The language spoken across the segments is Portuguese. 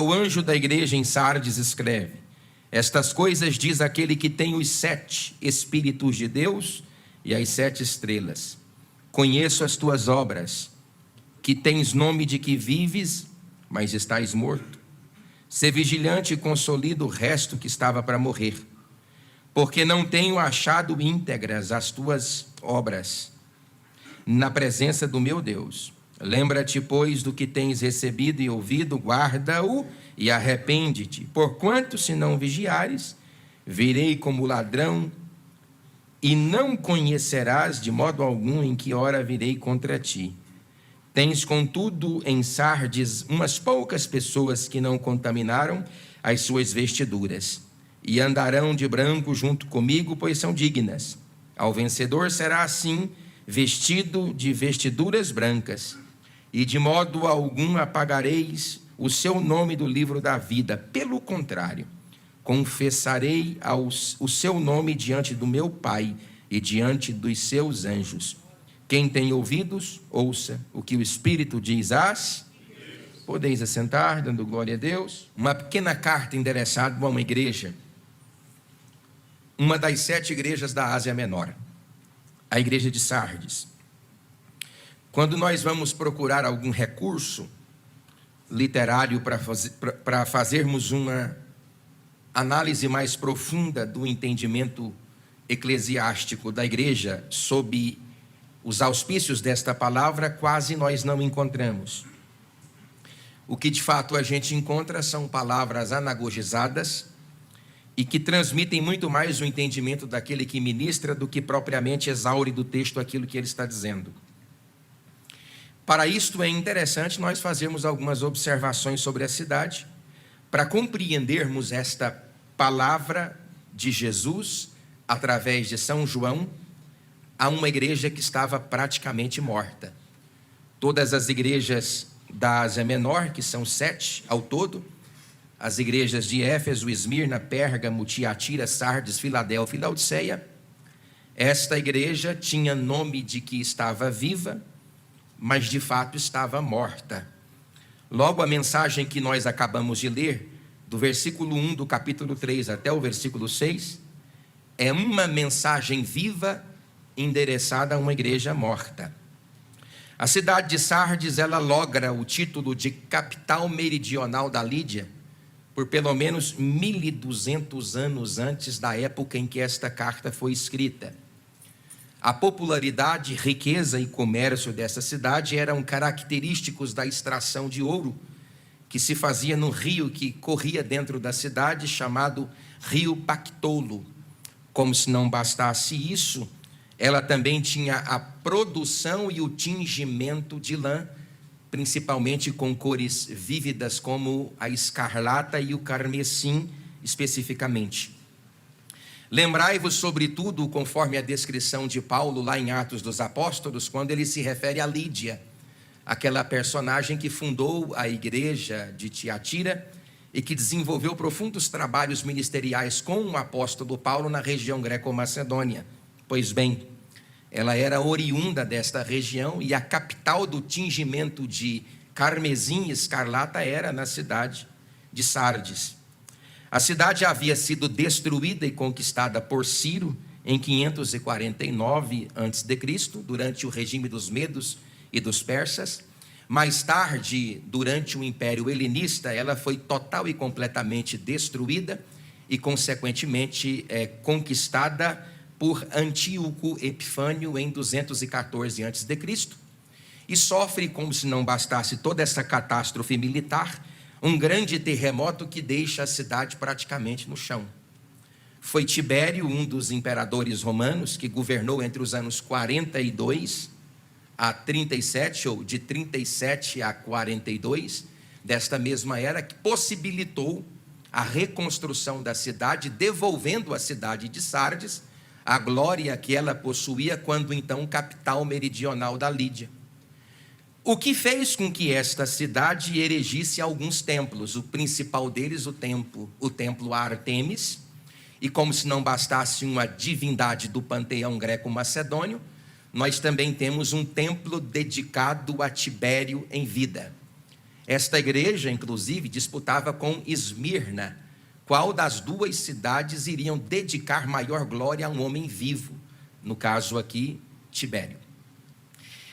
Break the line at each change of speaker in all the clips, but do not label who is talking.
O anjo da igreja em Sardes escreve: estas coisas diz aquele que tem os 7 Espíritos de Deus e as 7 estrelas. Conheço as tuas obras, que tens nome de que vives, mas estás morto. Sê vigilante e consolida o resto que estava para morrer, porque não tenho achado íntegras as tuas obras na presença do meu Deus. Lembra-te, pois, do que tens recebido e ouvido, guarda-o e arrepende-te. Porquanto, se não vigiares, virei como ladrão, e não conhecerás de modo algum em que hora virei contra ti. Tens, contudo, em Sardes umas poucas pessoas que não contaminaram as suas vestiduras, e andarão de branco junto comigo, pois são dignas. Ao vencedor será assim, vestido de vestiduras brancas, e de modo algum apagareis o seu nome do livro da vida. Pelo contrário, confessarei o seu nome diante do meu Pai e diante dos seus anjos. Quem tem ouvidos, ouça o que o Espírito diz às... Podeis assentar, dando glória a Deus. Uma pequena carta endereçada a uma igreja, uma das 7 igrejas da Ásia Menor, a igreja de Sardes. Quando nós vamos procurar algum recurso literário para fazermos uma análise mais profunda do entendimento eclesiástico da igreja sob os auspícios desta palavra, quase nós não encontramos. O que de fato a gente encontra são palavras anagogizadas e que transmitem muito mais o entendimento daquele que ministra do que propriamente exaure do texto aquilo que ele está dizendo. Para isto é interessante nós fazermos algumas observações sobre a cidade, para compreendermos esta palavra de Jesus, através de São João, a uma igreja que estava praticamente morta. Todas as igrejas da Ásia Menor, que são 7 ao todo, as igrejas de Éfeso, Esmirna, Pérgamo, Tiatira, Sardes, Filadélfia e Laodiceia, esta igreja tinha nome de que estava viva, mas de fato estava morta. Logo, a mensagem que nós acabamos de ler, do versículo 1 do capítulo 3 até o versículo 6, é uma mensagem viva endereçada a uma igreja morta. A cidade de Sardes, ela logra o título de capital meridional da Lídia por pelo menos 1200 anos antes da época em que esta carta foi escrita. A popularidade, riqueza e comércio dessa cidade eram característicos da extração de ouro que se fazia no rio que corria dentro da cidade, chamado Rio Pactolo. Como se não bastasse isso, ela também tinha a produção e o tingimento de lã, principalmente com cores vívidas como a escarlata e o carmesim especificamente. Lembrai-vos, sobretudo, conforme a descrição de Paulo lá em Atos dos Apóstolos, quando ele se refere a Lídia, aquela personagem que fundou a igreja de Tiatira e que desenvolveu profundos trabalhos ministeriais com o apóstolo Paulo na região greco-macedônia. Pois bem, ela era oriunda desta região e a capital do tingimento de carmesim e escarlata era na cidade de Sardes. A cidade havia sido destruída e conquistada por Ciro em 549 a.C., durante o regime dos medos e dos persas. Mais tarde, durante o Império Helenista, ela foi total e completamente destruída e, consequentemente, conquistada por Antíoco Epifânio em 214 a.C. e sofre, como se não bastasse toda essa catástrofe militar, um grande terremoto que deixa a cidade praticamente no chão. Foi Tibério, um dos imperadores romanos, que governou entre os anos 42 a 37, ou de 37 a 42, desta mesma era, que possibilitou a reconstrução da cidade, devolvendo à cidade de Sardes a glória que ela possuía quando então capital meridional da Lídia. O que fez com que esta cidade erigisse alguns templos, o principal deles o templo a Artemis, e como se não bastasse uma divindade do panteão greco-macedônio, nós também temos um templo dedicado a Tibério em vida. Esta igreja, inclusive, disputava com Esmirna, qual das duas cidades iriam dedicar maior glória a um homem vivo, no caso aqui, Tibério.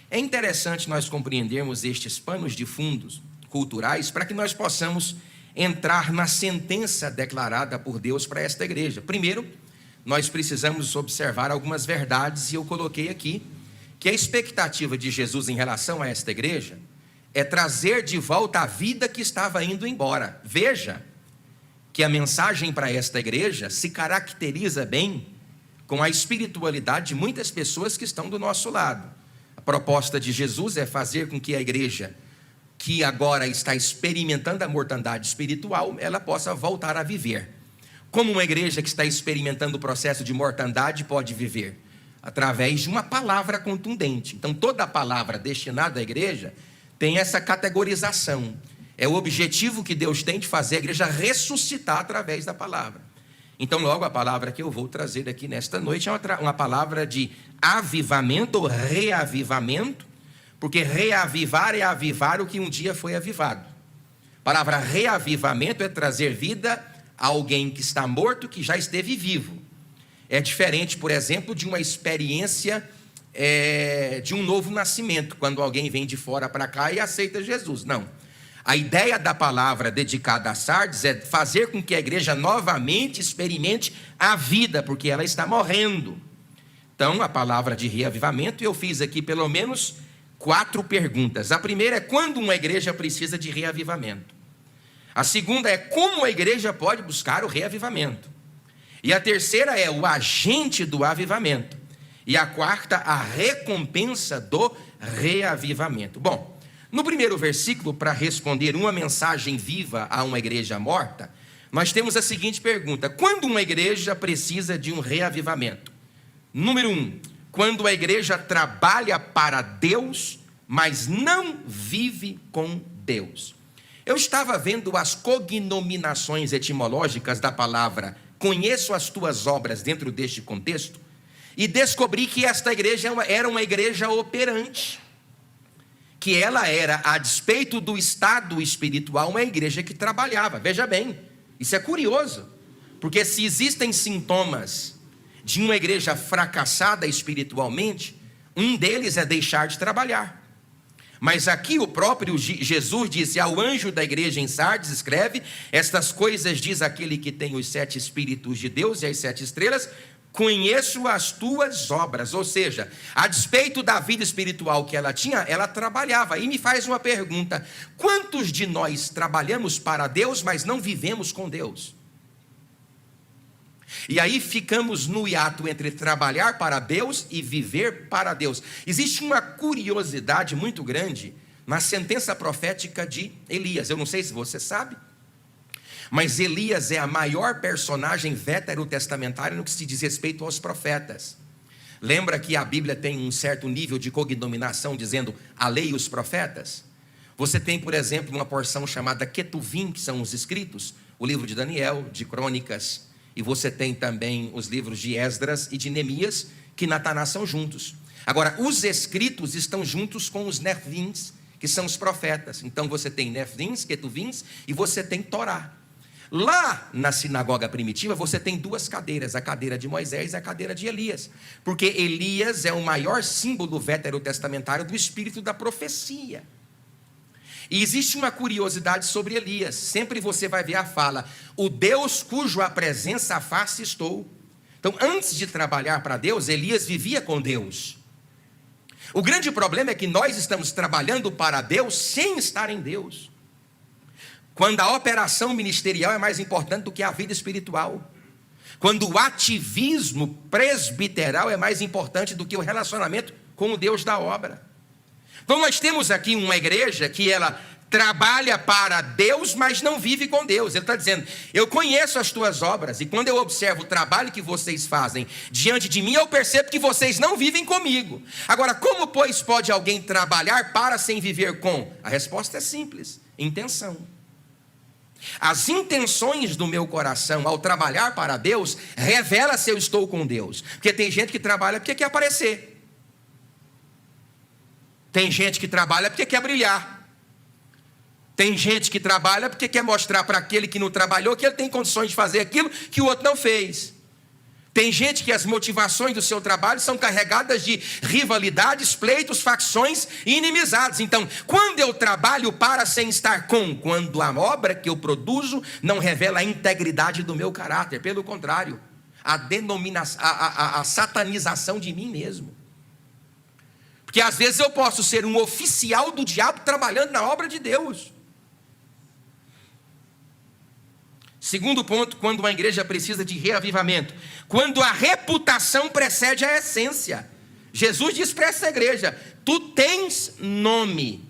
É interessante nós compreendermos estes panos de fundos culturais para que nós possamos entrar na sentença declarada por Deus para esta igreja. Primeiro, nós precisamos observar algumas verdades, e eu coloquei aqui que a expectativa de Jesus em relação a esta igreja é trazer de volta a vida que estava indo embora. Veja que a mensagem para esta igreja se caracteriza bem com a espiritualidade de muitas pessoas que estão do nosso lado. A proposta de Jesus é fazer com que a igreja, que agora está experimentando a mortandade espiritual, ela possa voltar a viver. Como uma igreja que está experimentando o processo de mortandade pode viver? Através de uma palavra contundente. Então, toda palavra destinada à igreja tem essa categorização. É o objetivo que Deus tem de fazer a igreja ressuscitar através da palavra. Então, logo, a palavra que eu vou trazer aqui nesta noite é uma palavra de avivamento ou reavivamento, porque reavivar é avivar o que um dia foi avivado. A palavra reavivamento é trazer vida a alguém que está morto, que já esteve vivo. É diferente, por exemplo, de uma experiência de um novo nascimento, quando alguém vem de fora para cá e aceita Jesus. Não. A ideia da palavra dedicada a Sardes é fazer com que a igreja novamente experimente a vida, porque ela está morrendo. Então, a palavra de reavivamento, eu fiz aqui pelo menos 4 perguntas. A primeira é: quando uma igreja precisa de reavivamento? A segunda é: como a igreja pode buscar o reavivamento? E a terceira é: o agente do avivamento. E a quarta, a recompensa do reavivamento. Bom, no primeiro versículo, para responder uma mensagem viva a uma igreja morta, nós temos a seguinte pergunta: quando uma igreja precisa de um reavivamento? Número 1, quando a igreja trabalha para Deus, mas não vive com Deus. Eu estava vendo as cognominações etimológicas da palavra "conheço as tuas obras" dentro deste contexto, e descobri que esta igreja era uma igreja operante, que ela era, a despeito do estado espiritual, uma igreja que trabalhava. Veja bem, isso é curioso, porque se existem sintomas de uma igreja fracassada espiritualmente, um deles é deixar de trabalhar. Mas aqui o próprio Jesus disse ao anjo da igreja em Sardes: escreve, estas coisas diz aquele que tem os 7 Espíritos de Deus e as 7 estrelas, conheço as tuas obras. Ou seja, a despeito da vida espiritual que ela tinha, ela trabalhava. E me faz uma pergunta: quantos de nós trabalhamos para Deus, mas não vivemos com Deus? E aí ficamos no hiato entre trabalhar para Deus e viver para Deus. Existe uma curiosidade muito grande na sentença profética de Elias. Eu não sei se você sabe, mas Elias é a maior personagem veterotestamentária no que se diz respeito aos profetas. Lembra que a Bíblia tem um certo nível de cognominação, dizendo a lei e os profetas? Você tem, por exemplo, uma porção chamada Ketuvim, que são os escritos, o livro de Daniel, de Crônicas, e você tem também os livros de Esdras e de Neemias, que nascem juntos. Agora, os escritos estão juntos com os Nefins, que são os profetas. Então você tem Nefins, Ketuvins, e você tem Torá. Lá na sinagoga primitiva você tem 2 cadeiras, a cadeira de Moisés e a cadeira de Elias, porque Elias é o maior símbolo veterotestamentário do espírito da profecia. E existe uma curiosidade sobre Elias. Sempre você vai ver a fala: o Deus cujo a presença afasta estou. Então, antes de trabalhar para Deus, Elias vivia com Deus. O grande problema é que nós estamos trabalhando para Deus sem estar em Deus, quando a operação ministerial é mais importante do que a vida espiritual, quando o ativismo presbiteral é mais importante do que o relacionamento com o Deus da obra. Então nós temos aqui uma igreja que ela trabalha para Deus, mas não vive com Deus. Ele está dizendo: eu conheço as tuas obras, e quando eu observo o trabalho que vocês fazem diante de mim, eu percebo que vocês não vivem comigo. Agora, como, pois, pode alguém trabalhar para sem viver com? A resposta é simples: intenção. As intenções do meu coração ao trabalhar para Deus revela se eu estou com Deus. Porque tem gente que trabalha porque quer aparecer, tem gente que trabalha porque quer brilhar, Tem gente que trabalha porque quer mostrar para aquele que não trabalhou que ele tem condições de fazer aquilo que o outro não fez. Tem gente que as motivações do seu trabalho são carregadas de rivalidades, pleitos, facções e inimizades. Então, quando eu trabalho para sem estar com, quando a obra que eu produzo não revela a integridade do meu caráter, pelo contrário, a satanização de mim mesmo. Porque às vezes eu posso ser um oficial do diabo trabalhando na obra de Deus. Segundo ponto, quando uma igreja precisa de reavivamento, quando a reputação precede a essência. Jesus diz para essa igreja: tu tens nome.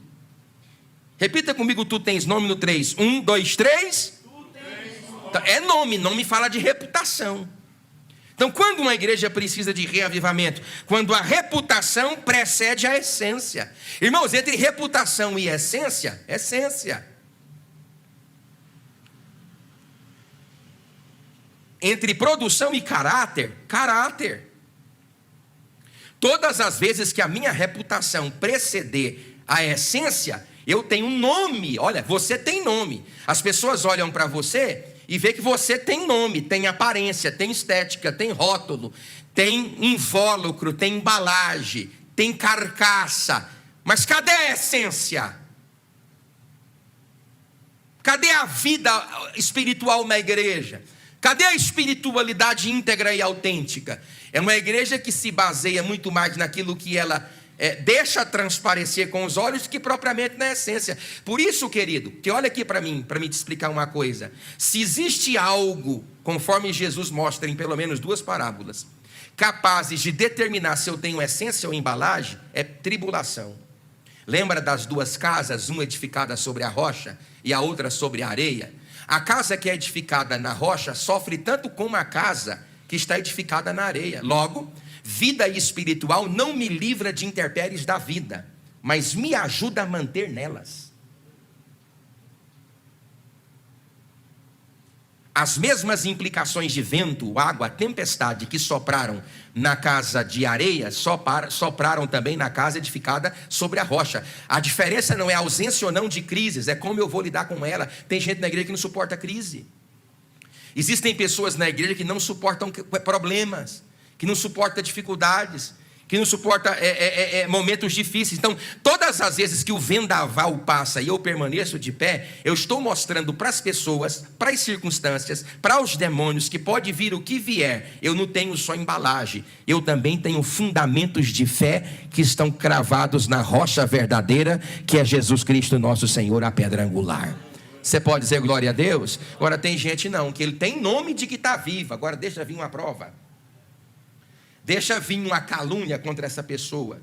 Repita comigo: tu tens nome no 3. 1, 2, 3. É nome, nome fala de reputação. Então, quando uma igreja precisa de reavivamento, quando a reputação precede a essência. Irmãos, entre reputação e essência, essência. Entre produção e caráter, caráter. Todas as vezes que a minha reputação preceder a essência, eu tenho um nome. Olha, você tem nome. As pessoas olham para você e vê que você tem nome, tem aparência, tem estética, tem rótulo, tem invólucro, tem embalagem, tem carcaça. Mas cadê a essência? Cadê a vida espiritual na igreja? Cadê a espiritualidade íntegra e autêntica? É uma igreja que se baseia muito mais naquilo que ela deixa transparecer com os olhos do que propriamente na essência. Por isso, querido, que olha aqui para mim te explicar uma coisa. Se existe algo, conforme Jesus mostra em pelo menos 2 parábolas, capazes de determinar se eu tenho essência ou embalagem, é tribulação. Lembra das 2 casas, uma edificada sobre a rocha e a outra sobre a areia? A casa que é edificada na rocha sofre tanto como a casa que está edificada na areia. Logo, vida espiritual não me livra de intempéries da vida, mas me ajuda a manter nelas. As mesmas implicações de vento, água, tempestade que sopraram na casa de areia, sopraram também na casa edificada sobre a rocha. A diferença não é a ausência ou não de crises, é como eu vou lidar com ela. Tem gente na igreja que não suporta crise. Existem pessoas na igreja que não suportam problemas, que não suportam dificuldades, que não suporta momentos difíceis. Então, todas as vezes que o vendaval passa e eu permaneço de pé, eu estou mostrando para as pessoas, para as circunstâncias, para os demônios, que pode vir o que vier. Eu não tenho só embalagem, eu também tenho fundamentos de fé que estão cravados na rocha verdadeira, que é Jesus Cristo nosso Senhor, a pedra angular. Você pode dizer glória a Deus? Agora tem gente não, que ele tem nome de que está vivo. Agora deixa vir uma prova. Deixa vir uma calúnia contra essa pessoa.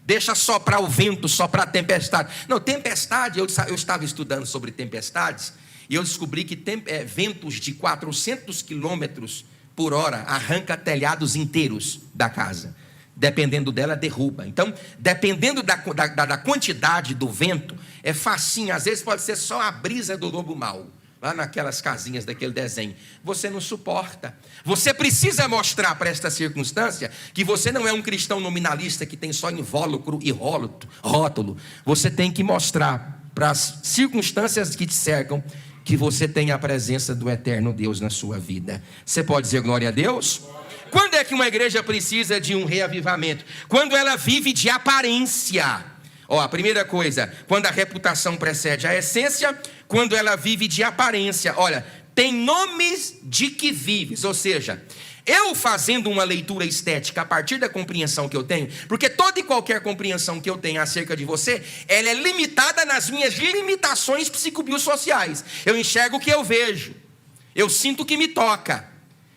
Deixa soprar o vento, soprar a tempestade. Não, tempestade, eu estava estudando sobre tempestades, e eu descobri que ventos de 400 quilômetros por hora arranca telhados inteiros da casa. Dependendo dela, derruba. Então, dependendo da quantidade do vento, é facinho. Às vezes pode ser só a brisa do lobo mau. Lá naquelas casinhas daquele desenho. Você não suporta. Você precisa mostrar para esta circunstância que você não é um cristão nominalista que tem só invólucro e rótulo. Você tem que mostrar para as circunstâncias que te cercam que você tem a presença do eterno Deus na sua vida. Você pode dizer glória a Deus? Quando é que uma igreja precisa de um reavivamento? Quando ela vive de aparência. A primeira coisa, quando a reputação precede a essência, quando ela vive de aparência. Olha, tem nomes de que vives, ou seja, eu fazendo uma leitura estética a partir da compreensão que eu tenho, porque toda e qualquer compreensão que eu tenho acerca de você, ela é limitada nas minhas limitações psicobiosociais. Eu enxergo o que eu vejo, eu sinto o que me toca,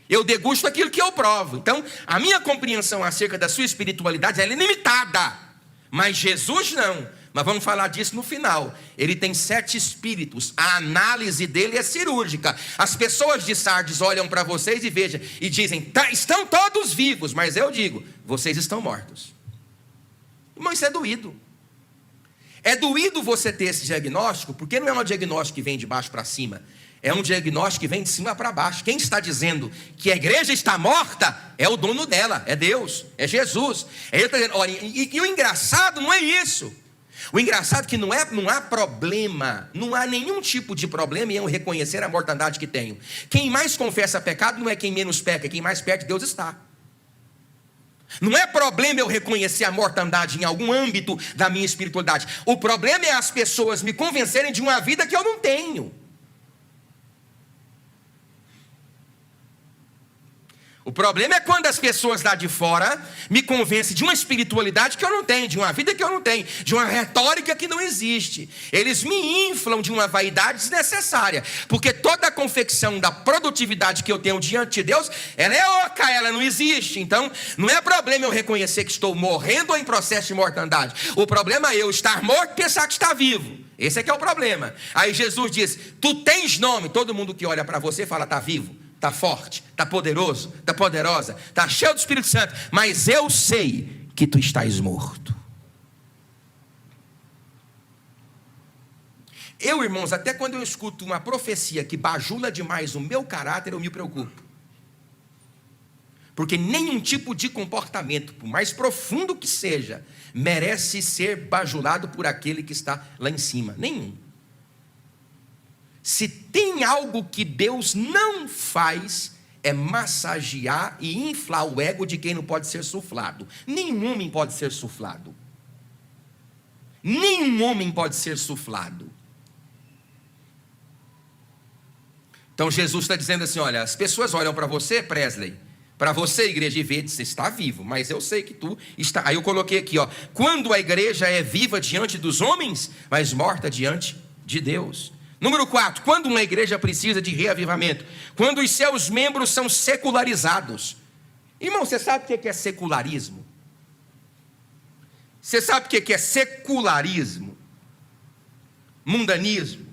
eu degusto aquilo que eu provo. Então, a minha compreensão acerca da sua espiritualidade, ela é limitada. Mas Jesus não, mas vamos falar disso no final. Ele tem 7 espíritos, a análise dele é cirúrgica. As pessoas de Sardes olham para vocês e dizem, estão todos vivos, mas eu digo, vocês estão mortos. Irmão, isso é doído. É doído você ter esse diagnóstico, porque não é um diagnóstico que vem de baixo para cima, é um diagnóstico que vem de cima para baixo. Quem está dizendo que a igreja está morta é o dono dela, é Deus, é Jesus. Ele está dizendo, olha, e o engraçado não é isso. O engraçado é que não há problema, não há nenhum tipo de problema em eu reconhecer a mortandade que tenho. Quem mais confessa pecado não é quem menos peca, quem mais perto de Deus está. Não é problema eu reconhecer a mortandade em algum âmbito da minha espiritualidade. O problema é as pessoas me convencerem de uma vida que eu não tenho. O problema é quando as pessoas lá de fora me convencem de uma espiritualidade que eu não tenho, de uma vida que eu não tenho, de uma retórica que não existe. Eles me inflam de uma vaidade desnecessária, porque toda a confecção da produtividade que eu tenho diante de Deus, ela é oca, ela não existe. Então, não é problema eu reconhecer que estou morrendo ou em processo de mortandade. O problema é eu estar morto e pensar que está vivo. Esse é que é o problema. Aí Jesus diz, tu tens nome. Todo mundo que olha para você fala, está vivo. Está forte, está poderoso, está poderosa, está cheio do Espírito Santo, mas eu sei que tu estás morto. Eu, irmãos, até quando eu escuto uma profecia que bajula demais o meu caráter, eu me preocupo. Porque nenhum tipo de comportamento, por mais profundo que seja, merece ser bajulado por aquele que está lá em cima. Nenhum. Se tem algo que Deus não faz, é massagear e inflar o ego de quem não pode ser suflado. Nenhum homem pode ser suflado. Nenhum homem pode ser suflado. Então Jesus está dizendo assim, olha, as pessoas olham para você, Presley, para você, igreja, e vê, você está vivo, mas eu sei que tu está. Aí eu coloquei aqui, ó, quando a igreja é viva diante dos homens, mas morta diante de Deus. Número 4, quando uma igreja precisa de reavivamento? Quando os seus membros são secularizados. Irmão, você sabe o que é secularismo? Você sabe o que é secularismo? Mundanismo.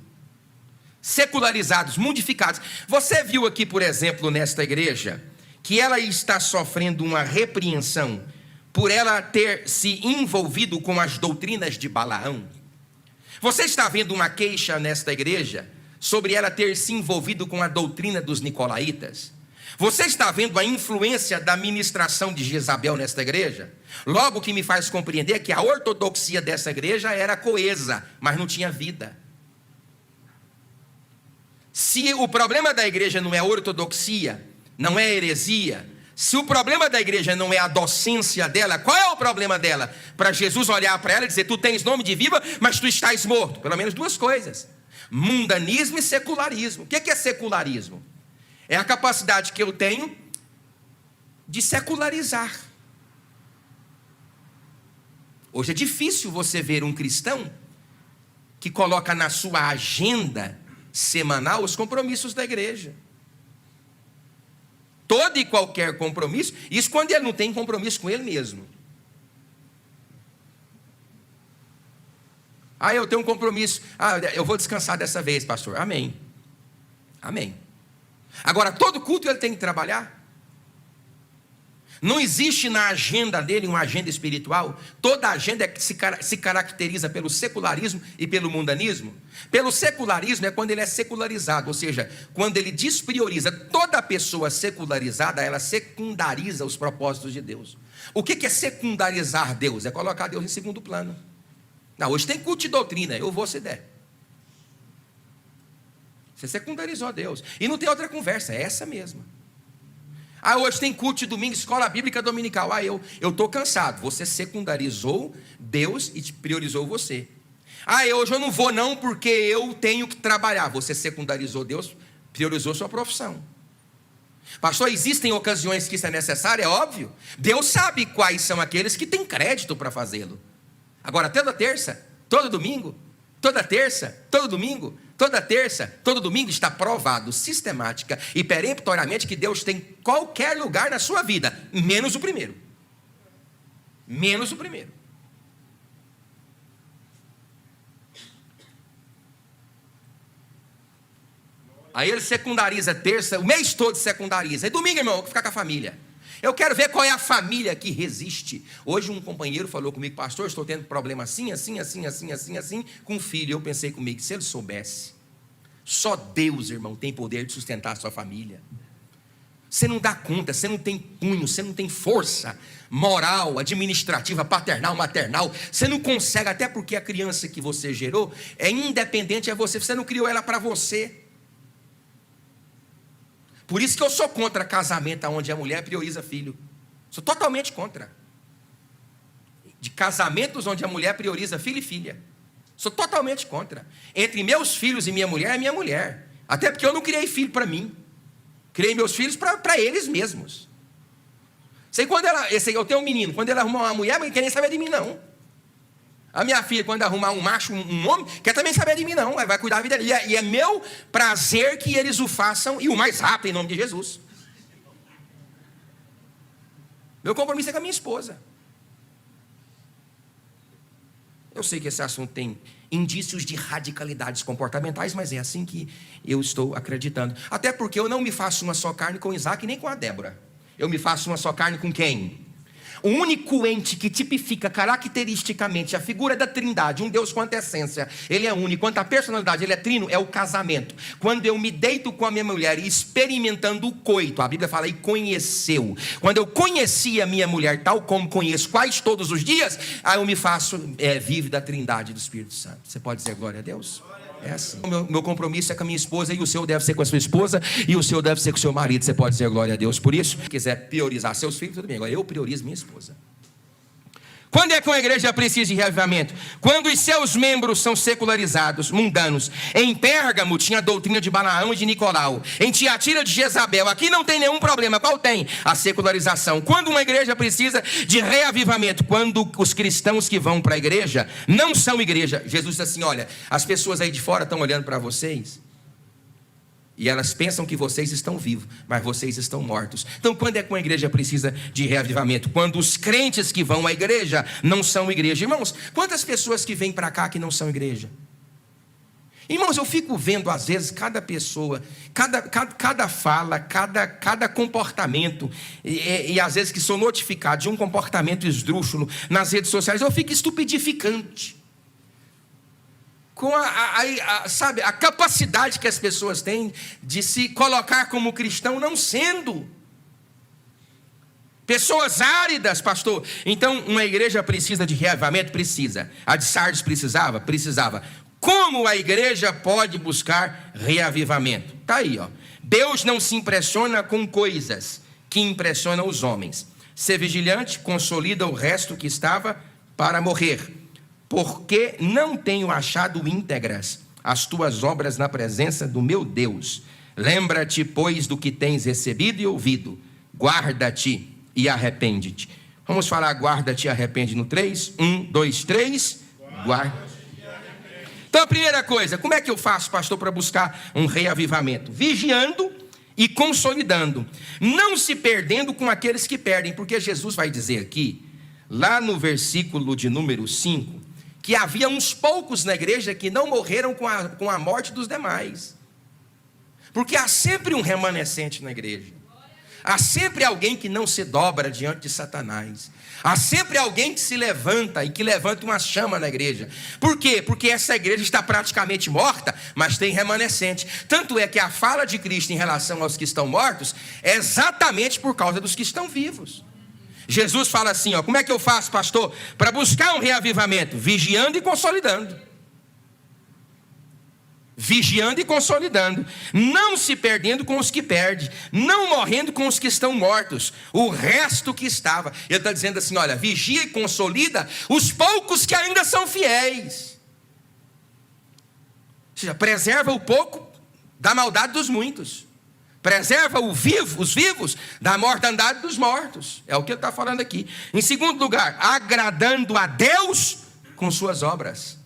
Secularizados, mundificados. Você viu aqui, por exemplo, nesta igreja, que ela está sofrendo uma repreensão por ela ter se envolvido com as doutrinas de Balaão? Você está vendo uma queixa nesta igreja sobre ela ter se envolvido com a doutrina dos nicolaítas? Você está vendo a influência da ministração de Jezabel nesta igreja? Logo que me faz compreender que a ortodoxia dessa igreja era coesa, mas não tinha vida. Se o problema da igreja não é ortodoxia, não é heresia, se o problema da igreja não é a docência dela, qual é o problema dela? Para Jesus olhar para ela e dizer, tu tens nome de viva, mas tu estás morto. Pelo menos duas coisas. Mundanismo e secularismo. O que é secularismo? É a capacidade que eu tenho de secularizar. Hoje é difícil você ver um cristão que coloca na sua agenda semanal os compromissos da igreja. Todo e qualquer compromisso, isso quando ele não tem compromisso com ele mesmo. Eu tenho um compromisso, eu vou descansar dessa vez, pastor. Amém. Amém. Agora, todo culto ele tem que trabalhar. Não existe na agenda dele uma agenda espiritual. Toda agenda se caracteriza pelo secularismo e pelo mundanismo. Pelo secularismo é quando ele é secularizado, ou seja, quando ele desprioriza. Toda pessoa secularizada, ela secundariza os propósitos de Deus. O que é secundarizar Deus? É colocar Deus em segundo plano. Não, hoje tem culto de doutrina, eu vou se der. Você secundarizou Deus. E não tem outra conversa, é essa mesma. Hoje tem culto de domingo, escola bíblica dominical. Eu estou cansado. Você secundarizou Deus e priorizou você. Hoje eu não vou não porque eu tenho que trabalhar. Você secundarizou Deus, priorizou sua profissão. Pastor, existem ocasiões que isso é necessário, é óbvio. Deus sabe quais são aqueles que têm crédito para fazê-lo. Agora, toda terça, todo domingo, toda terça, todo domingo, toda terça, todo domingo está provado sistemática e peremptoriamente que Deus tem qualquer lugar na sua vida, menos o primeiro. Menos o primeiro. Aí ele secundariza terça, o mês todo secundariza. E domingo, irmão, eu vou ficar com a família. Eu quero ver qual é a família que resiste. Hoje um companheiro falou comigo, pastor, estou tendo problema assim, com o filho. Eu pensei comigo, se ele soubesse, só Deus, irmão, tem poder de sustentar a sua família. Você não dá conta, você não tem punho, você não tem força moral, administrativa, paternal, maternal. Você não consegue, até porque a criança que você gerou é independente, você não criou ela para você. Por isso que eu sou contra casamento onde a mulher prioriza filho. Sou totalmente contra. De casamentos onde a mulher prioriza filho e filha. Sou totalmente contra. Entre meus filhos e minha mulher é minha mulher. Até porque eu não criei filho para mim. Criei meus filhos para eles mesmos. Eu tenho um menino, quando ele arrumar uma mulher, não quer nem saber de mim, não. A minha filha, quando arrumar um macho, um homem, quer também saber de mim, não. Vai cuidar da vida dele. E é meu prazer que eles o façam, e o mais rápido, em nome de Jesus. Meu compromisso é com a minha esposa. Eu sei que esse assunto tem indícios de radicalidades comportamentais, mas é assim que eu estou acreditando. Até porque eu não me faço uma só carne com Isaac nem com a Débora. Eu me faço uma só carne com quem? O único ente que tipifica caracteristicamente a figura da trindade, um Deus quanto a essência, ele é único, quanto a personalidade, ele é trino, é o casamento. Quando eu me deito com a minha mulher e experimentando o coito, a Bíblia fala, e conheceu. Quando eu conheci a minha mulher, tal como conheço quase todos os dias, aí eu me faço vive da trindade do Espírito Santo. Você pode dizer glória a Deus? É assim. O meu compromisso é com a minha esposa, e o seu deve ser com a sua esposa, e o seu deve ser com o seu marido. Você pode dizer glória a Deus por isso. Se quiser priorizar seus filhos, tudo bem. Agora eu priorizo minha esposa. Quando é que uma igreja precisa de reavivamento? Quando os seus membros são secularizados, mundanos. Em Pérgamo tinha a doutrina de Balaão e de Nicolau. Em Tiatira, de Jezabel. Aqui não tem nenhum problema. Qual tem? A secularização. Quando uma igreja precisa de reavivamento? Quando os cristãos que vão para a igreja não são igreja. Jesus disse assim, olha, as pessoas aí de fora estão olhando para vocês e elas pensam que vocês estão vivos, mas vocês estão mortos. Então, quando é que uma igreja precisa de reavivamento? Quando os crentes que vão à igreja não são igreja. Irmãos, quantas pessoas que vêm para cá que não são igreja? Irmãos, eu fico vendo às vezes cada pessoa, cada fala, cada comportamento, e às vezes que sou notificado de um comportamento esdrúxulo nas redes sociais, eu fico estupidificante. Com sabe, a capacidade que as pessoas têm de se colocar como cristão não sendo. Pessoas áridas, pastor. Então, uma igreja precisa de reavivamento? Precisa. A de Sardes precisava? Precisava. Como a igreja pode buscar reavivamento? Está aí, ó. Deus não se impressiona com coisas que impressionam os homens. Ser vigilante consolida o resto que estava para morrer. Porque não tenho achado íntegras as tuas obras na presença do meu Deus. Lembra-te, pois, do que tens recebido e ouvido. Guarda-te e arrepende-te. Vamos falar guarda-te e arrepende no 3? 1, 2, 3. Guarda-te. Então a primeira coisa, como é que eu faço, pastor, para buscar um reavivamento? Vigiando e consolidando. Não se perdendo com aqueles que perdem. Porque Jesus vai dizer aqui, lá no versículo de número 5, que havia uns poucos na igreja que não morreram com a morte dos demais. Porque há sempre um remanescente na igreja. Há sempre alguém que não se dobra diante de Satanás. Há sempre alguém que se levanta e que levanta uma chama na igreja. Por quê? Porque essa igreja está praticamente morta, mas tem remanescente. Tanto é que a fala de Cristo em relação aos que estão mortos é exatamente por causa dos que estão vivos. Jesus fala assim, ó, como é que eu faço, pastor, para buscar um reavivamento? Vigiando e consolidando. Vigiando e consolidando. Não se perdendo com os que perdem. Não morrendo com os que estão mortos. O resto que estava. Ele está dizendo assim, olha, vigia e consolida os poucos que ainda são fiéis. Ou seja, preserva o pouco da maldade dos muitos. Preserva os vivos da mortandade dos mortos. É o que ele está falando aqui. Em segundo lugar, agradando a Deus com suas obras.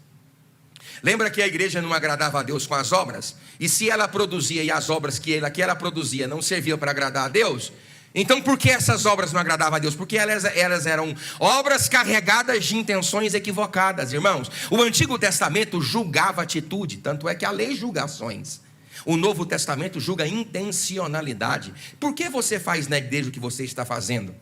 Lembra que a igreja não agradava a Deus com as obras? E se ela produzia e as obras que ela produzia não serviam para agradar a Deus? Então por que essas obras não agradavam a Deus? Porque elas eram obras carregadas de intenções equivocadas, irmãos. O Antigo Testamento julgava atitude, tanto é que a lei julga ações. O Novo Testamento julga intencionalidade. Por que você faz na igreja o que você está fazendo?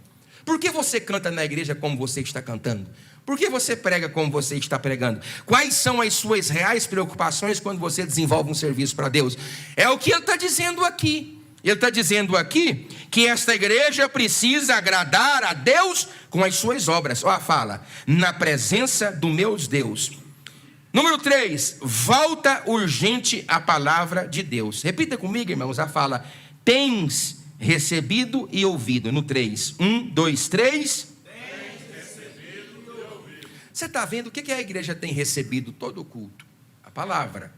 Por que você canta na igreja como você está cantando? Por que você prega como você está pregando? Quais são as suas reais preocupações quando você desenvolve um serviço para Deus? É o que ele está dizendo aqui. Ele está dizendo aqui que esta igreja precisa agradar a Deus com as suas obras. Olha a fala, na presença do meu Deus. Número 3, volta urgente a palavra de Deus. Repita comigo, irmãos, a fala, tens recebido e ouvido. No 3, 1, 2, 3.
Tens recebido e ouvido.
Você está vendo o que a igreja tem recebido todo o culto? A palavra.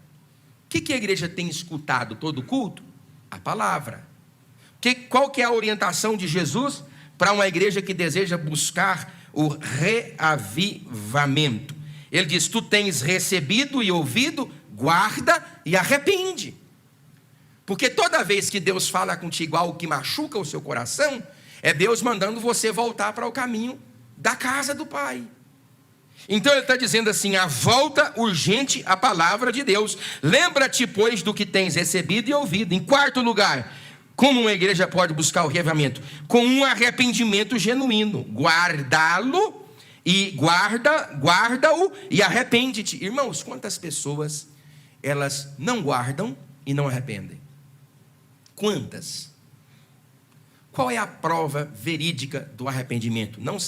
O que a igreja tem escutado todo o culto? A palavra. Qual que é a orientação de Jesus para uma igreja que deseja buscar o reavivamento? Ele diz, tu tens recebido e ouvido, guarda e arrepende. Porque toda vez que Deus fala contigo algo que machuca o seu coração, é Deus mandando você voltar para o caminho da casa do Pai. Então ele está dizendo assim, a volta urgente à palavra de Deus. Lembra-te, pois, do que tens recebido e ouvido. Em quarto lugar, como uma igreja pode buscar o reavivamento? Com um arrependimento genuíno. Guardá-lo e guarda-o e arrepende-te. Irmãos, quantas pessoas elas não guardam e não arrependem? Quantas? Qual é a prova verídica do arrependimento? Não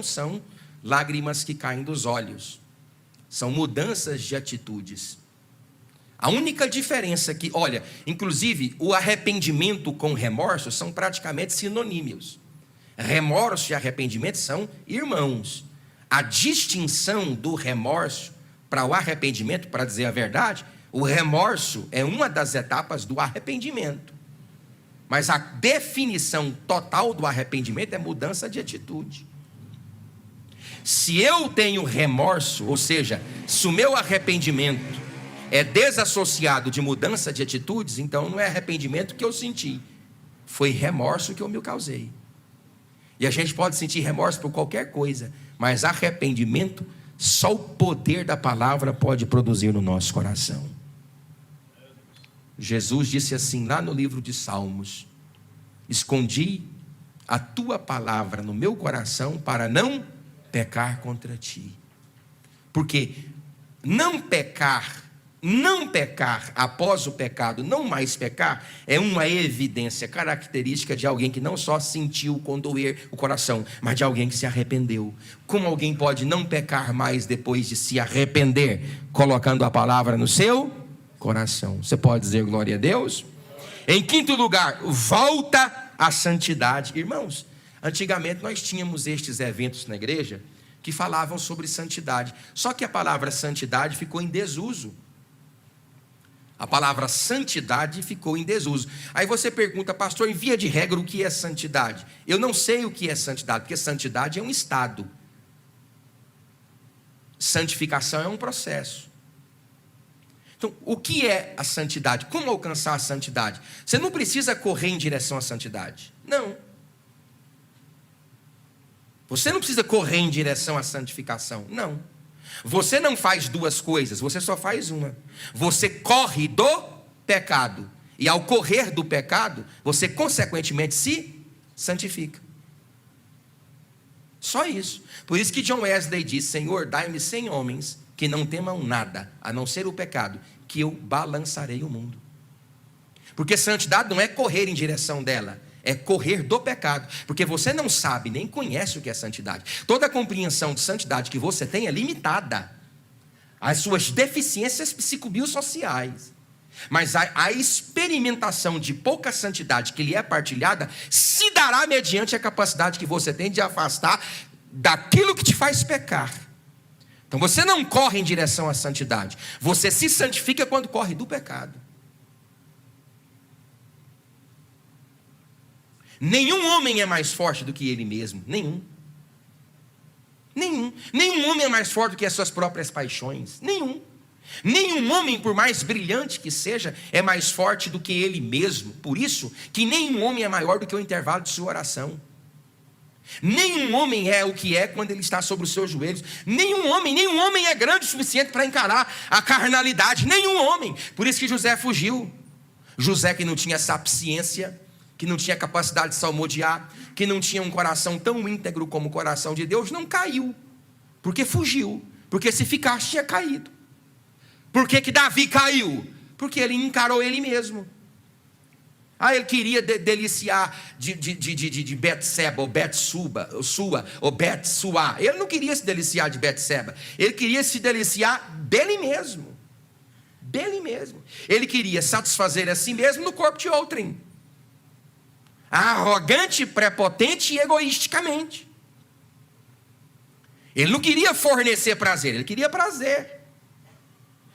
são lágrimas que caem dos olhos, são mudanças de atitudes. A única diferença que, olha, inclusive o arrependimento com remorso são praticamente sinônimos. Remorso e arrependimento são irmãos. A distinção do remorso para o arrependimento, para dizer a verdade, o remorso é uma das etapas do arrependimento. Mas a definição total do arrependimento é mudança de atitude. Se eu tenho remorso, ou seja, se o meu arrependimento é desassociado de mudança de atitudes, então não é arrependimento que eu senti, foi remorso que eu me causei. E a gente pode sentir remorso por qualquer coisa, mas arrependimento, só o poder da palavra pode produzir no nosso coração. Jesus disse assim lá no livro de Salmos, escondi a tua palavra no meu coração para não pecar contra ti. Porque não pecar após o pecado, não mais pecar, é uma evidência característica de alguém que não só sentiu condoer o coração, mas de alguém que se arrependeu. Como alguém pode não pecar mais depois de se arrepender? Colocando a palavra no seu coração. Você pode dizer glória a Deus? Em quinto lugar, volta à santidade. Irmãos, antigamente nós tínhamos estes eventos na igreja que falavam sobre santidade. Só que a palavra santidade ficou em desuso. A palavra santidade ficou em desuso. Aí você pergunta, pastor, em via de regra, o que é santidade? Eu não sei o que é santidade, porque santidade é um estado. Santificação é um processo. Então, o que é a santidade? Como alcançar a santidade? Você não precisa correr em direção à santidade. Não. Você não precisa correr em direção à santificação. Não. Você não faz duas coisas, você só faz uma. Você corre do pecado. E ao correr do pecado, você consequentemente se santifica. Só isso. Por isso que John Wesley diz, Senhor, dai-me 100 homens que não temam nada, a não ser o pecado, que eu balançarei o mundo. Porque santidade não é correr em direção dela, é correr do pecado, porque você não sabe, nem conhece o que é santidade. Toda a compreensão de santidade que você tem é limitada às suas deficiências psicobiosociais. Mas a experimentação de pouca santidade que lhe é partilhada se dará mediante a capacidade que você tem de afastar daquilo que te faz pecar. Então você não corre em direção à santidade, você se santifica quando corre do pecado. Nenhum homem é mais forte do que ele mesmo. Nenhum homem é mais forte do que as suas próprias paixões. Nenhum homem, por mais brilhante que seja, é mais forte do que ele mesmo. Por isso que nenhum homem é maior do que o intervalo de sua oração. Nenhum homem é o que é quando ele está sobre os seus joelhos. Nenhum homem é grande o suficiente para encarar a carnalidade. Nenhum homem. Por isso que José fugiu. José, que não tinha sapiência, que não tinha capacidade de salmodiar, que não tinha um coração tão íntegro como o coração de Deus, não caiu, porque fugiu, porque se ficasse tinha caído. Por que Davi caiu? Porque ele encarou ele mesmo. Ele queria deliciar de Betseba, ou Betsuba, ou Betsuá. Ele não queria se deliciar de Betseba. Ele queria se deliciar dele mesmo. Dele mesmo. Ele queria satisfazer a si mesmo no corpo de outrem. Arrogante, prepotente e egoisticamente. Ele não queria fornecer prazer, ele queria prazer.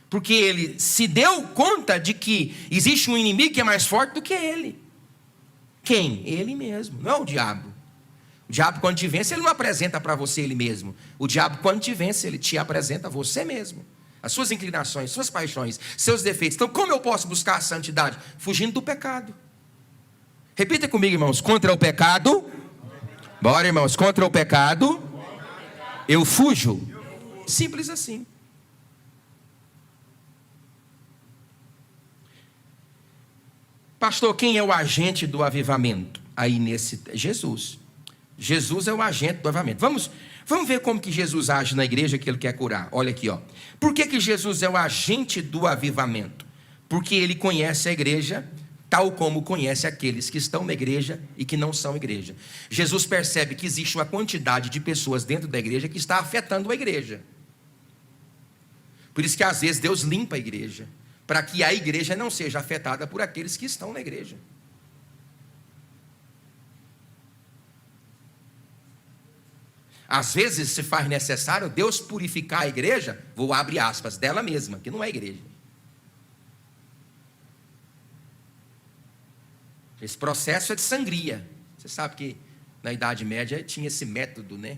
Porque ele se deu conta de que existe um inimigo que é mais forte do que ele. Quem? Ele mesmo, não é o diabo. O diabo, quando te vence, ele não apresenta para você ele mesmo. O diabo, quando te vence, ele te apresenta você mesmo. As suas inclinações, suas paixões, seus defeitos. Então, como eu posso buscar a santidade? Fugindo do pecado. Repita comigo, irmãos. Contra o pecado. Bora, irmãos. Contra o pecado, eu fujo. Simples assim. Pastor, quem é o agente do avivamento? Jesus. Jesus é o agente do avivamento. Vamos ver como que Jesus age na igreja que ele quer curar. Olha aqui, ó. Por que Jesus é o agente do avivamento? Porque ele conhece a igreja tal como conhece aqueles que estão na igreja e que não são igreja. Jesus percebe que existe uma quantidade de pessoas dentro da igreja que está afetando a igreja. Por isso que às vezes Deus limpa a igreja, para que a igreja não seja afetada por aqueles que estão na igreja. Às vezes se faz necessário Deus purificar a igreja, vou abrir aspas, dela mesma, que não é igreja. Esse processo é de sangria. Você sabe que na Idade Média tinha esse método, né,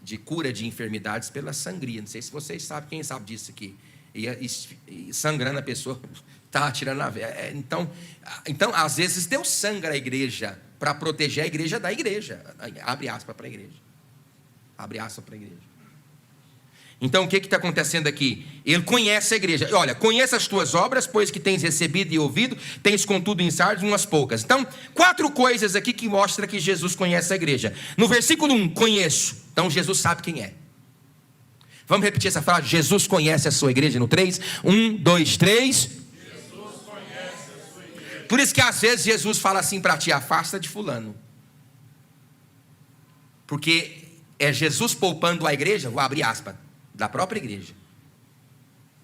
de cura de enfermidades pela sangria. Não sei se vocês sabem, quem sabe disso aqui. E sangrando a pessoa, está tirando a veia. Então, às vezes Deus sangra a igreja para proteger a igreja da igreja. Abre aspas para a igreja. Abre aspas para a igreja. Então, o que está acontecendo aqui? Ele conhece a igreja. Olha, conhece as tuas obras, pois que tens recebido e ouvido, tens contudo em Sardes umas poucas. Então, 4 coisas aqui que mostram que Jesus conhece a igreja. No versículo 1, conheço. Então, Jesus sabe quem é. Vamos repetir essa frase? Jesus conhece a sua igreja no 3. 1, 2, 3.
Jesus conhece a sua igreja.
Por isso que às vezes Jesus fala assim para ti: afasta de fulano. Porque é Jesus poupando a igreja, vou abrir aspas, da própria igreja.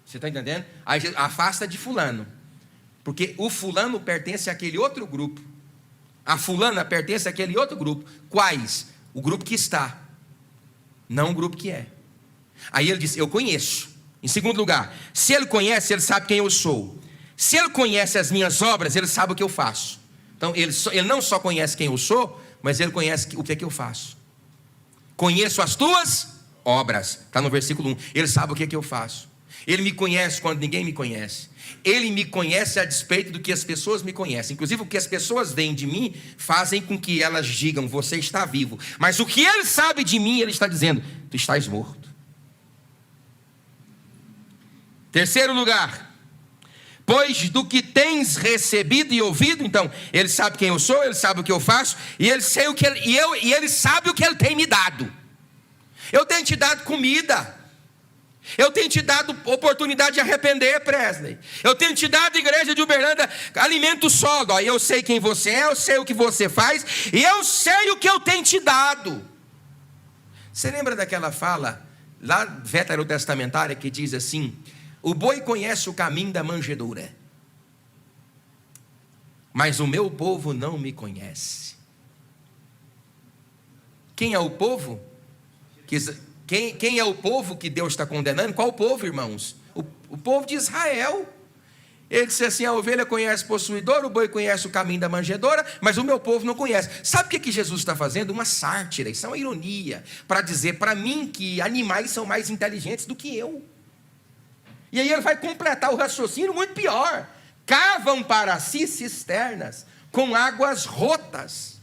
Você está entendendo? Aí, afasta de fulano. Porque o fulano pertence àquele outro grupo. A fulana pertence àquele outro grupo. Quais? O grupo que está, não o grupo que é. Aí ele diz: eu conheço. Em segundo lugar, se ele conhece, ele sabe quem eu sou. Se ele conhece as minhas obras, ele sabe o que eu faço. Então ele não só conhece quem eu sou, mas ele conhece o que é que eu faço. Conheço as tuas obras. Está no versículo 1. Ele sabe o que é que eu faço. Ele me conhece quando ninguém me conhece. Ele me conhece a despeito do que as pessoas me conhecem. Inclusive o que as pessoas veem de mim fazem com que elas digam: você está vivo. Mas o que ele sabe de mim, ele está dizendo: tu estás morto. Terceiro lugar, pois do que tens recebido e ouvido. Então, ele sabe quem eu sou, ele sabe o que eu faço, e ele sabe o que ele tem me dado. Eu tenho te dado comida, eu tenho te dado oportunidade de arrepender, Presley. Eu tenho te dado, igreja de Uberlândia, alimento sólido. Eu sei quem você é, eu sei o que você faz, e eu sei o que eu tenho te dado. Você lembra daquela fala lá veterotestamentária que diz assim: o boi conhece o caminho da manjedoura, mas o meu povo não me conhece. Quem é o povo? Quem é o povo que Deus está condenando? Qual povo, irmãos? O povo de Israel. Ele disse assim: a ovelha conhece o possuidor, o boi conhece o caminho da manjedoura, mas o meu povo não conhece. Sabe o que Jesus está fazendo? Uma sátira, isso é uma ironia, para dizer para mim que animais são mais inteligentes do que eu. E aí ele vai completar o raciocínio muito pior: cavam para si cisternas com águas rotas,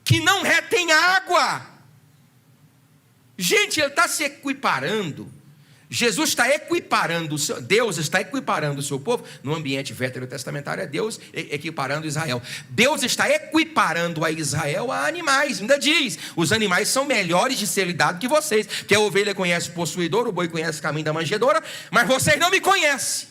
que não retém água. Gente, ele está se equiparando. Jesus está equiparando, Deus está equiparando o seu povo. No ambiente veterotestamentário é Deus equiparando Israel. Deus está equiparando a Israel a animais. Ainda diz: os animais são melhores de ser lidados que vocês, porque a ovelha conhece o possuidor, o boi conhece o caminho da manjedoura, mas vocês não me conhecem.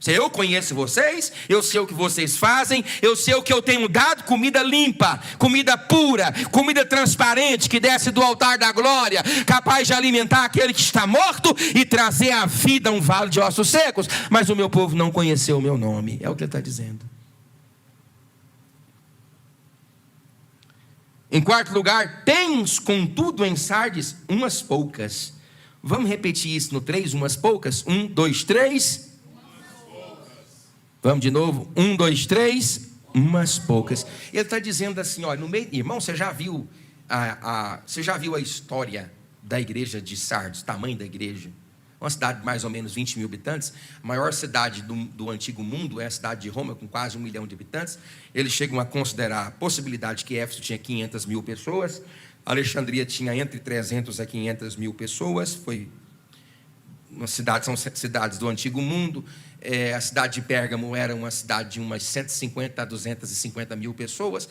Eu conheço vocês, eu sei o que vocês fazem, eu sei o que eu tenho dado: comida limpa, comida pura, comida transparente, que desce do altar da glória, capaz de alimentar aquele que está morto e trazer à vida um vale de ossos secos. Mas o meu povo não conheceu o meu nome. É o que ele está dizendo. Em quarto lugar, tens contudo em Sardes umas poucas. Vamos repetir isso no 3, umas poucas? 1, 2, 3. Vamos de novo, 1, 2, 3, umas poucas. Ele está dizendo assim, olha, no meio, irmão, você já viu a história da igreja de Sardes, tamanho da igreja? Uma cidade de mais ou menos 20 mil habitantes, a maior cidade do antigo mundo é a cidade de Roma, com quase 1 milhão de habitantes. Eles chegam a considerar a possibilidade que Éfeso tinha 500 mil pessoas, Alexandria tinha entre 300 a 500 mil pessoas, são cidades do antigo mundo. A cidade de Pérgamo era uma cidade de umas 150 a 250 mil pessoas.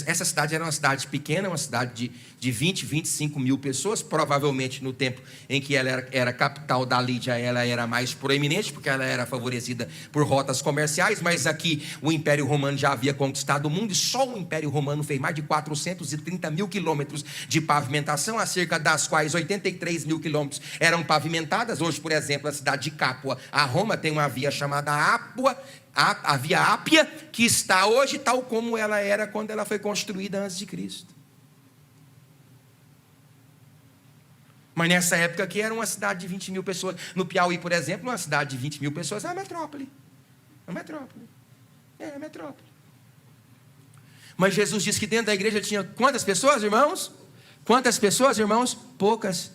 Essa cidade era uma cidade pequena, uma cidade de 20, 25 mil pessoas. Provavelmente no tempo em que ela era capital da Lídia, ela era mais proeminente, porque ela era favorecida por rotas comerciais. Mas aqui o Império Romano já havia conquistado o mundo, e só o Império Romano fez mais de 430 mil quilômetros de pavimentação, acerca das quais 83 mil quilômetros eram pavimentadas. Hoje, por exemplo, a cidade de Capua, a Roma, tem uma via chamada a Via Ápia, que está hoje tal como ela era quando ela foi construída antes de Cristo. Mas nessa época aqui era uma cidade de 20 mil pessoas. No Piauí, por exemplo, uma cidade de 20 mil pessoas é uma metrópole. É a metrópole. Mas Jesus disse que dentro da igreja tinha quantas pessoas, irmãos? Quantas pessoas, irmãos? Poucas.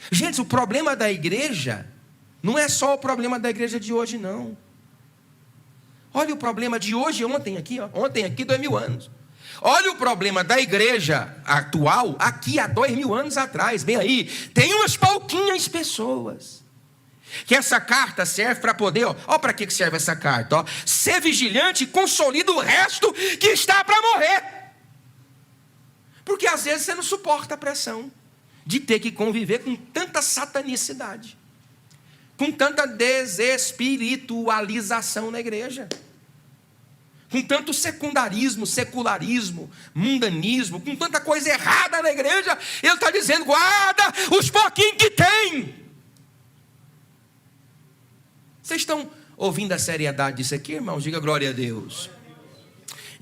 Gente, o problema da igreja não é só o problema da igreja de hoje, não. Olha o problema de hoje, ontem aqui, 2000 anos. Olha o problema da igreja atual, aqui há 2000 anos atrás. Bem aí, tem umas pouquinhas pessoas que essa carta serve para poder, para que serve essa carta? Ser vigilante e consolida o resto que está para morrer. Porque às vezes você não suporta a pressão de ter que conviver com tanta satanicidade, com tanta desespiritualização na igreja, com tanto secundarismo, secularismo, mundanismo, com tanta coisa errada na igreja. Ele está dizendo: guarda os pouquinhos que tem. Vocês estão ouvindo a seriedade disso aqui, irmãos? Diga glória a Deus.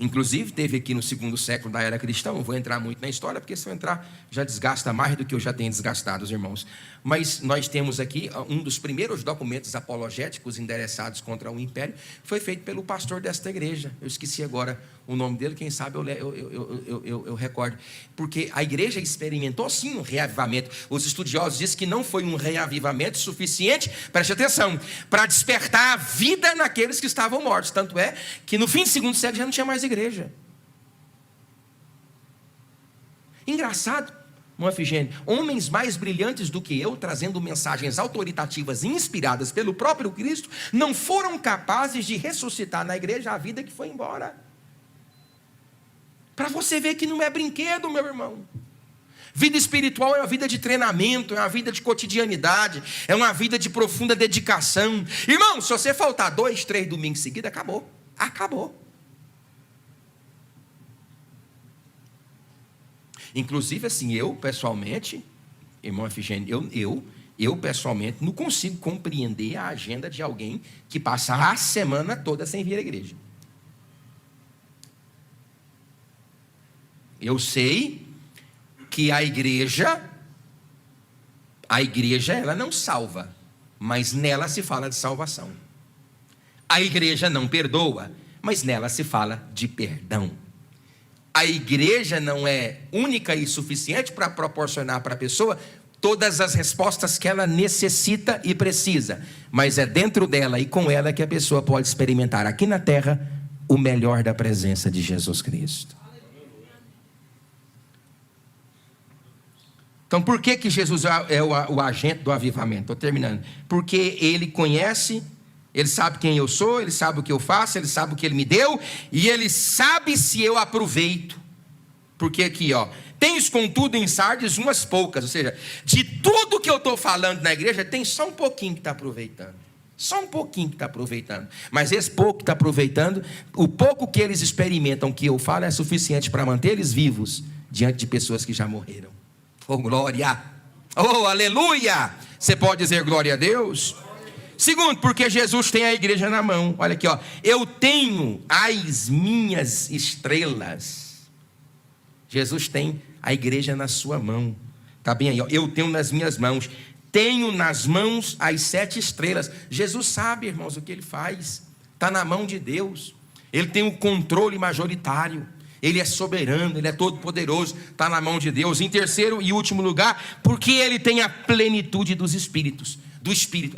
Inclusive, teve aqui no 2º século da era cristã, não vou entrar muito na história, porque se eu entrar, já desgasta mais do que eu já tenho desgastado, os irmãos. Mas nós temos aqui um dos primeiros documentos apologéticos endereçados contra o império, foi feito pelo pastor desta igreja. Eu esqueci agora o nome dele, quem sabe eu recordo. Porque a igreja experimentou sim um reavivamento. Os estudiosos dizem que não foi um reavivamento suficiente, preste atenção, para despertar a vida naqueles que estavam mortos. Tanto é que no fim do 2º século já não tinha mais igreja. Engraçado, Efigênio, homens mais brilhantes do que eu, trazendo mensagens autoritativas e inspiradas pelo próprio Cristo, não foram capazes de ressuscitar na igreja a vida que foi embora. Para você ver que não é brinquedo, meu irmão. Vida espiritual é uma vida de treinamento, é uma vida de cotidianidade, é uma vida de profunda dedicação. Irmão, se você faltar 2, 3 domingos seguidos, acabou. Inclusive, assim, eu pessoalmente, irmão Efigênio, eu pessoalmente não consigo compreender a agenda de alguém que passa a semana toda sem vir à igreja. Eu sei que a igreja ela não salva, mas nela se fala de salvação. A igreja não perdoa, mas nela se fala de perdão. A igreja não é única e suficiente para proporcionar para a pessoa todas as respostas que ela necessita e precisa, mas é dentro dela e com ela que a pessoa pode experimentar aqui na terra o melhor da presença de Jesus Cristo. Então, por que Jesus é o agente do avivamento? Estou terminando. Porque Ele conhece, Ele sabe quem eu sou, Ele sabe o que eu faço, Ele sabe o que Ele me deu, e Ele sabe se eu aproveito. Porque aqui, tens contudo em Sardes umas poucas, ou seja, de tudo que eu estou falando na igreja, tem só um pouquinho que está aproveitando. Só um pouquinho que está aproveitando. Mas esse pouco que está aproveitando, o pouco que eles experimentam que eu falo é suficiente para manter eles vivos diante de pessoas que já morreram. Oh, glória! Oh, aleluia! Você pode dizer glória a Deus? Segundo, porque Jesus tem a igreja na mão. Olha aqui, ó. Eu tenho as minhas estrelas. Jesus tem a igreja na sua mão. Está bem aí, ó. Eu tenho nas minhas mãos. Tenho nas mãos as 7 estrelas. Jesus sabe, irmãos, o que ele faz. Está na mão de Deus. Ele tem o controle majoritário. Ele é soberano, ele é todo poderoso. Está na mão de Deus. Em terceiro e último lugar, porque ele tem a plenitude dos espíritos. Do Espírito.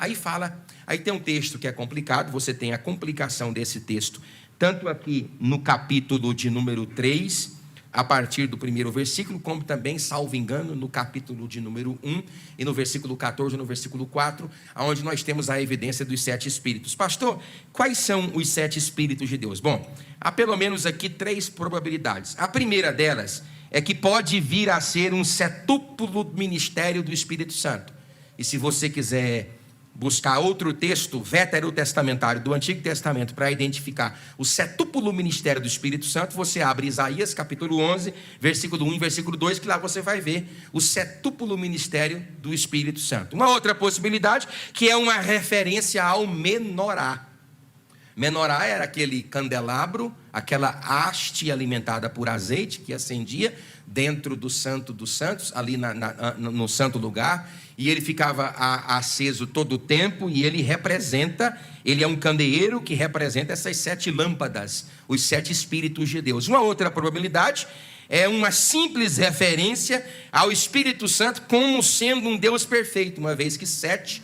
Aí tem um texto que é complicado. Você tem a complicação desse texto. Tanto aqui no capítulo de número 3... a partir do primeiro versículo, como também, salvo engano, no capítulo de número 1, e no versículo 14, no versículo 4, onde nós temos a evidência dos 7 espíritos. Pastor, quais são os 7 espíritos de Deus? Bom, há pelo menos aqui 3 probabilidades. A primeira delas é que pode vir a ser um setúplo ministério do Espírito Santo. E se você quiser buscar outro texto veterotestamentário do Antigo Testamento para identificar o setúplo ministério do Espírito Santo, você abre Isaías capítulo 11, versículo 1 e versículo 2, que lá você vai ver o setúplo ministério do Espírito Santo. Uma outra possibilidade, que é uma referência ao menorá. Menorá era aquele candelabro, aquela haste alimentada por azeite que acendia dentro do Santo dos Santos, ali no santo lugar, e ele ficava aceso todo o tempo, e ele é um candeeiro que representa essas 7 lâmpadas, os 7 espíritos de Deus. Uma outra probabilidade é uma simples referência ao Espírito Santo como sendo um Deus perfeito, uma vez que 7,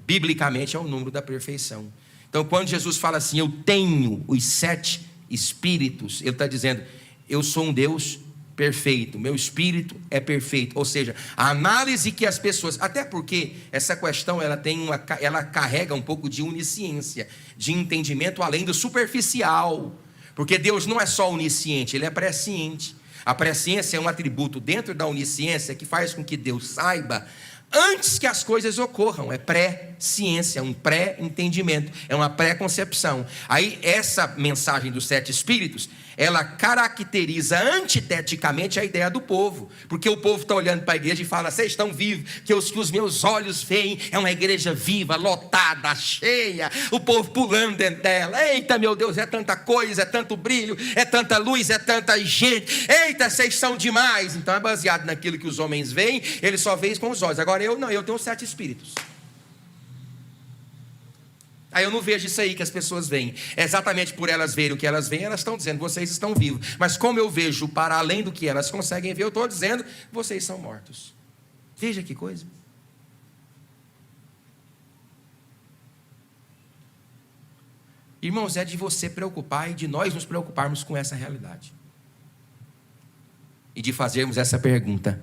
biblicamente, é o número da perfeição. Então, quando Jesus fala assim, eu tenho os 7 espíritos, ele está dizendo, eu sou um Deus perfeito, meu espírito é perfeito. Ou seja, a análise que as pessoas, até porque essa questão ela carrega um pouco de onisciência, de entendimento além do superficial, porque Deus não é só onisciente, ele é presciente. A presciência é um atributo dentro da onisciência que faz com que Deus saiba antes que as coisas ocorram. É pré-ciência, é um pré-entendimento, é uma pré-concepção. Aí essa mensagem dos 7 espíritos, ela caracteriza antiteticamente a ideia do povo, porque o povo está olhando para a igreja e fala, vocês estão vivos, que os meus olhos veem, é uma igreja viva, lotada, cheia, o povo pulando dentro dela, eita meu Deus, é tanta coisa, é tanto brilho, é tanta luz, é tanta gente, eita, vocês são demais. Então é baseado naquilo que os homens veem, eles só veem com os olhos. Agora eu não, eu tenho 7 espíritos. Aí eu não vejo isso aí que as pessoas veem. Exatamente por elas verem o que elas veem, elas estão dizendo, vocês estão vivos. Mas como eu vejo para além do que elas conseguem ver, eu estou dizendo, vocês são mortos. Veja que coisa. Irmãos, é de você preocupar e de nós nos preocuparmos com essa realidade. E de fazermos essa pergunta.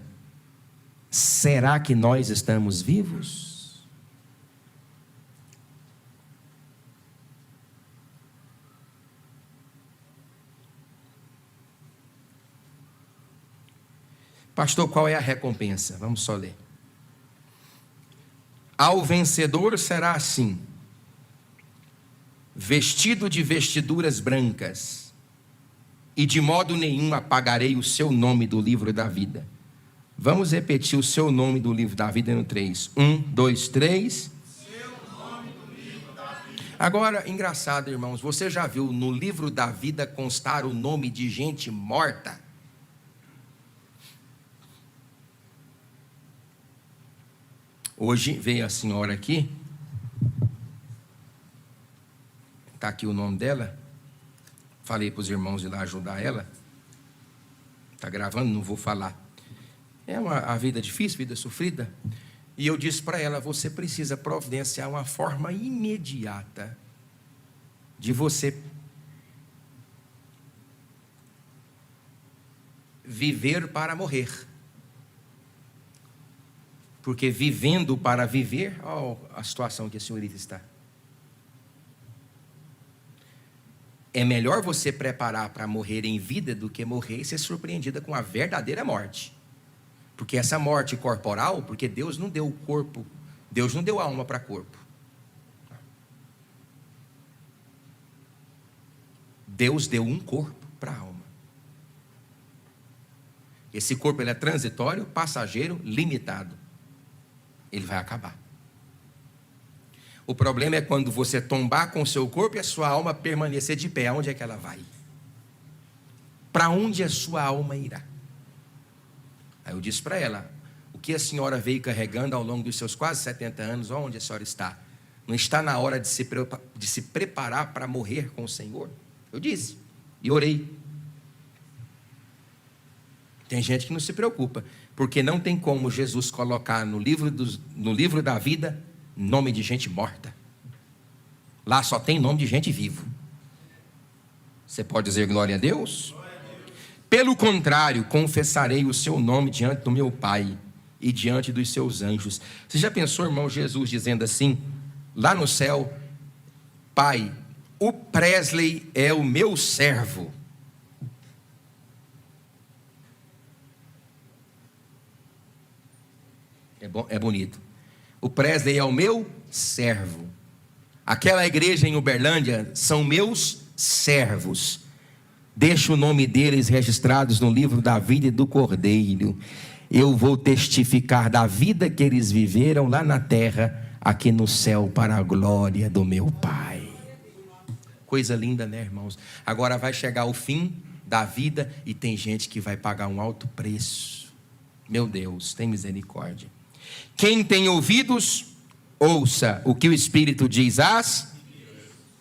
Será que nós estamos vivos? Pastor, qual é a recompensa? Vamos só ler. Ao vencedor será assim, vestido de vestiduras brancas, e de modo nenhum apagarei o seu nome do livro da vida. Vamos repetir o seu nome do livro da vida no 3. 1, 2, 3.
Seu nome do livro da vida.
Agora, engraçado, irmãos, você já viu no livro da vida constar o nome de gente morta? Hoje veio a senhora aqui, está aqui o nome dela, falei para os irmãos ir lá ajudar ela, está gravando, não vou falar, a vida difícil, vida sofrida, e eu disse para ela, você precisa providenciar uma forma imediata de você viver para morrer. Porque vivendo para viver, olha a situação que a senhorita está. É melhor você preparar para morrer em vida do que morrer e ser surpreendida com a verdadeira morte. Porque essa morte corporal, porque Deus não deu o corpo, Deus não deu alma para corpo. Deus deu um corpo para a alma. Esse corpo ele é transitório, passageiro, limitado. Ele vai acabar. O problema é quando você tombar com o seu corpo e a sua alma permanecer de pé. Aonde é que ela vai? Para onde a sua alma irá? Aí eu disse para ela: o que a senhora veio carregando ao longo dos seus quase 70 anos, onde a senhora está? Não está na hora de se preparar para morrer com o Senhor? Eu disse e orei. Tem gente que não se preocupa, porque não tem como Jesus colocar no livro da vida nome de gente morta. Lá só tem nome de gente vivo. Você pode dizer glória a Deus? Pelo contrário, confessarei o seu nome diante do meu Pai e diante dos seus anjos. Você já pensou, irmão, Jesus dizendo assim, lá no céu: Pai, o Presley é o meu servo. É bonito. O Presley é o meu servo. Aquela igreja em Uberlândia são meus servos. Deixa o nome deles registrados no livro da vida e do Cordeiro. Eu vou testificar da vida que eles viveram lá na terra, aqui no céu, para a glória do meu Pai. Coisa linda, né, irmãos? Agora vai chegar o fim da vida e tem gente que vai pagar um alto preço. Meu Deus, tem misericórdia. Quem tem ouvidos, ouça o que o Espírito diz às...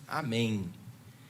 Amém.